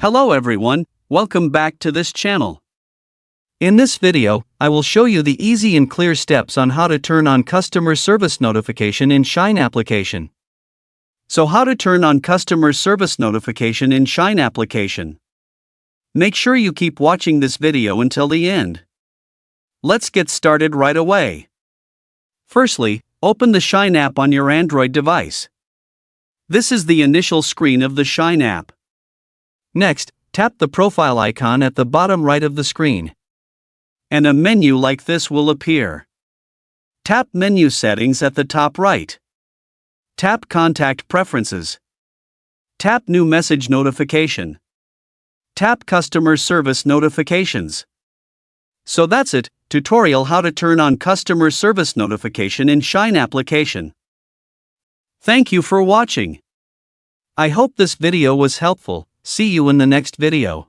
Hello everyone, welcome back to this channel. In this video, I will show you the easy and clear steps on how to turn on customer service notification in Shein application. So how to turn on customer service notification in Shein application? Make sure you keep watching this video until the end. Let's get started right away. Firstly, open the Shein app on your Android device. This is the initial screen of the Shein app. Next, tap the profile icon at the bottom right of the screen. And a menu like this will appear. Tap Menu Settings at the top right. Tap Contact Preferences. Tap New Message Notification. Tap Customer Service Notifications. So that's it, tutorial how to turn on customer service notification in Shein application. Thank you for watching. I hope this video was helpful. See you in the next video.